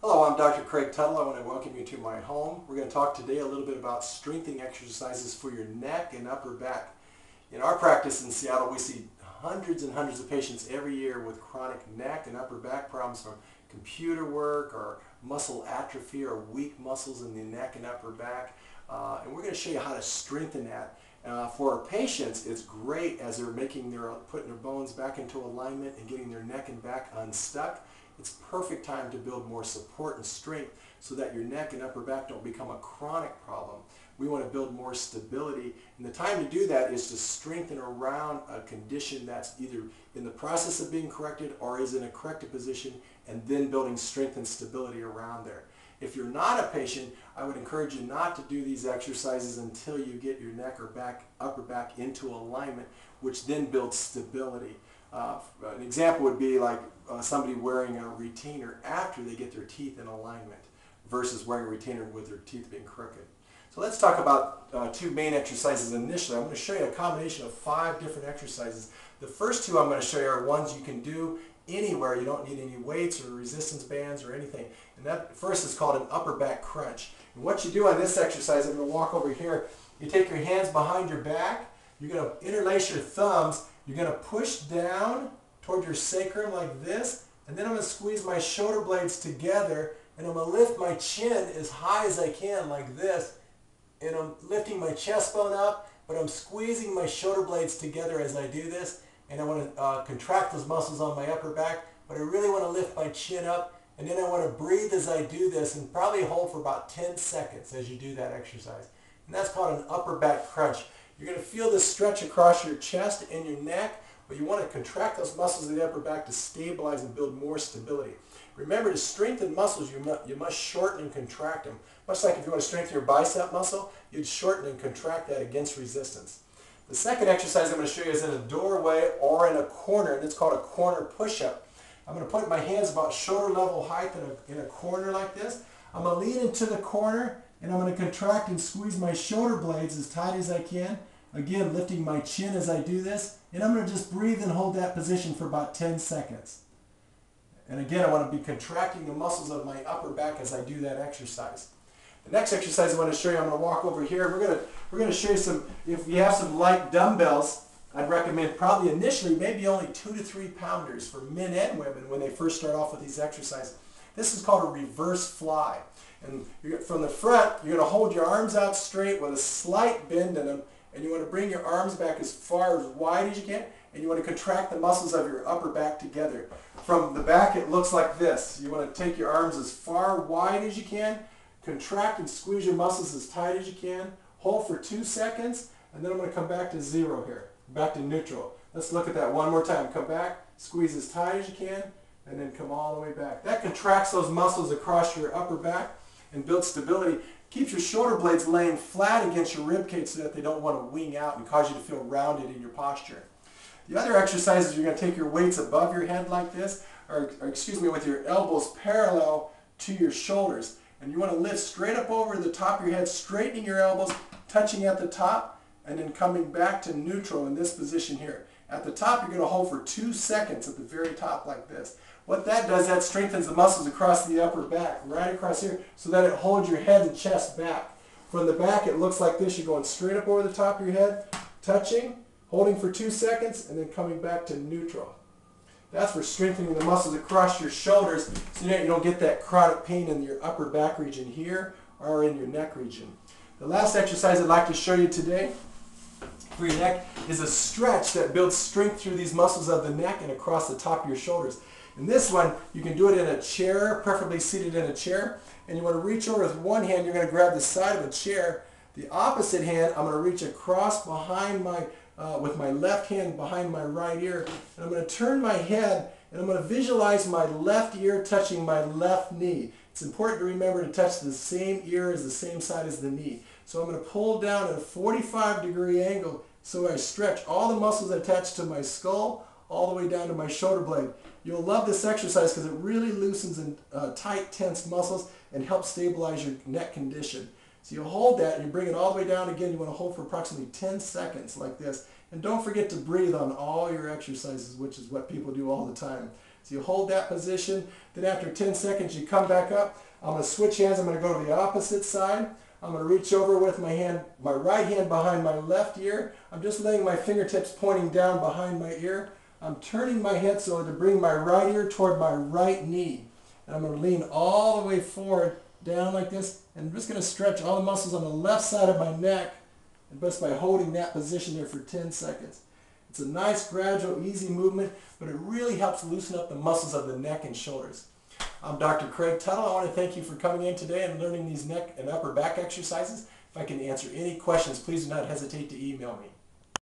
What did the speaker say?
Hello, I'm Dr. Craig Tuttle. I want to welcome you to my home. We're going to talk today a little bit about strengthening exercises for your neck and upper back. In our practice in Seattle, we see hundreds and hundreds of patients every year with chronic neck and upper back problems from computer work or muscle atrophy or weak muscles in the neck and upper back. And we're going to show you how to strengthen that. For our patients, it's great as they're putting their bones back into alignment and getting their neck and back unstuck. It's perfect time to build more support and strength so that your neck and upper back don't become a chronic problem. We want to build more stability, and the time to do that is to strengthen around a condition that's either in the process of being corrected or is in a corrected position, and then building strength and stability around there. If you're not a patient, I would encourage you not to do these exercises until you get your neck or upper back into alignment, which then builds stability. An example would be like somebody wearing a retainer after they get their teeth in alignment versus wearing a retainer with their teeth being crooked. So let's talk about two main exercises initially. I'm going to show you a combination of 5 different exercises. The first 2 I'm going to show you are ones you can do anywhere. You don't need any weights or resistance bands or anything. And that first is called an upper back crunch. And what you do on this exercise, I'm going to walk over here. You take your hands behind your back. You're going to interlace your thumbs. You're going to push down toward your sacrum like this, and then I'm going to squeeze my shoulder blades together, and I'm going to lift my chin as high as I can like this, and I'm lifting my chest bone up, but I'm squeezing my shoulder blades together as I do this, and I want to contract those muscles on my upper back, but I really want to lift my chin up, and then I want to breathe as I do this, and probably hold for about 10 seconds as you do that exercise. And that's called an upper back crunch. You're going to feel this stretch across your chest and your neck, but you want to contract those muscles of the upper back to stabilize and build more stability. Remember, to strengthen muscles, you must shorten and contract them. Much like if you want to strengthen your bicep muscle, you'd shorten and contract that against resistance. The second exercise I'm going to show you is in a doorway or in a corner, and it's called a corner push-up. I'm going to put my hands about shoulder level height in a corner like this. I'm going to lean into the corner, and I'm going to contract and squeeze my shoulder blades as tight as I can. Again, lifting my chin as I do this. And I'm going to just breathe and hold that position for about 10 seconds. And again, I want to be contracting the muscles of my upper back as I do that exercise. The next exercise I want to show you, I'm going to walk over here. We're going to show you some, if you have some light dumbbells, I'd recommend probably initially maybe only 2 to 3 pounders for men and women when they first start off with these exercises. This is called a reverse fly. And from the front, you're going to hold your arms out straight with a slight bend in them, and you want to bring your arms back as far as wide as you can, and you want to contract the muscles of your upper back together. From the back, it looks like this. You want to take your arms as far wide as you can, contract and squeeze your muscles as tight as you can, hold for 2 seconds, and then I'm going to come back to 0 here, back to neutral. Let's look at that one more time. Come back, squeeze as tight as you can, and then come all the way back. That contracts those muscles across your upper back and builds stability. Keeps your shoulder blades laying flat against your rib cage so that they don't want to wing out and cause you to feel rounded in your posture. The other exercise is you're going to take your weights above your head like this, or excuse me, with your elbows parallel to your shoulders. And you want to lift straight up over the top of your head, straightening your elbows, touching at the top, and then coming back to neutral in this position here. At the top, you're going to hold for 2 seconds at the very top like this. What that does, that strengthens the muscles across the upper back, right across here, so that it holds your head and chest back. From the back, it looks like this. You're going straight up over the top of your head, touching, holding for 2 seconds, and then coming back to neutral. That's for strengthening the muscles across your shoulders so that you don't get that chronic pain in your upper back region here or in your neck region. The last exercise I'd like to show you today for your neck is a stretch that builds strength through these muscles of the neck and across the top of your shoulders. In this one, you can do it in a chair, preferably seated in a chair, and you want to reach over with one hand. You're going to grab the side of a chair. The opposite hand, I'm going to reach across behind with my left hand behind my right ear, and I'm going to turn my head, and I'm going to visualize my left ear touching my left knee. It's important to remember to touch the same ear as the same side as the knee. So I'm going to pull down at a 45-degree angle so I stretch all the muscles attached to my skull all the way down to my shoulder blade. You'll love this exercise because it really loosens and tight, tense muscles and helps stabilize your neck condition. So you hold that and you bring it all the way down again. You want to hold for approximately 10 seconds like this. And don't forget to breathe on all your exercises, which is what people do all the time. So you hold that position, then after 10 seconds you come back up. I'm going to switch hands. I'm going to go to the opposite side. I'm going to reach over with my right hand behind my left ear. I'm just laying my fingertips pointing down behind my ear. I'm turning my head so to bring my right ear toward my right knee. And I'm going to lean all the way forward, down like this. And I'm just going to stretch all the muscles on the left side of my neck, and just by holding that position there for 10 seconds. It's a nice, gradual, easy movement, but it really helps loosen up the muscles of the neck and shoulders. I'm Dr. Craig Tuttle. I want to thank you for coming in today and learning these neck and upper back exercises. If I can answer any questions, please do not hesitate to email me.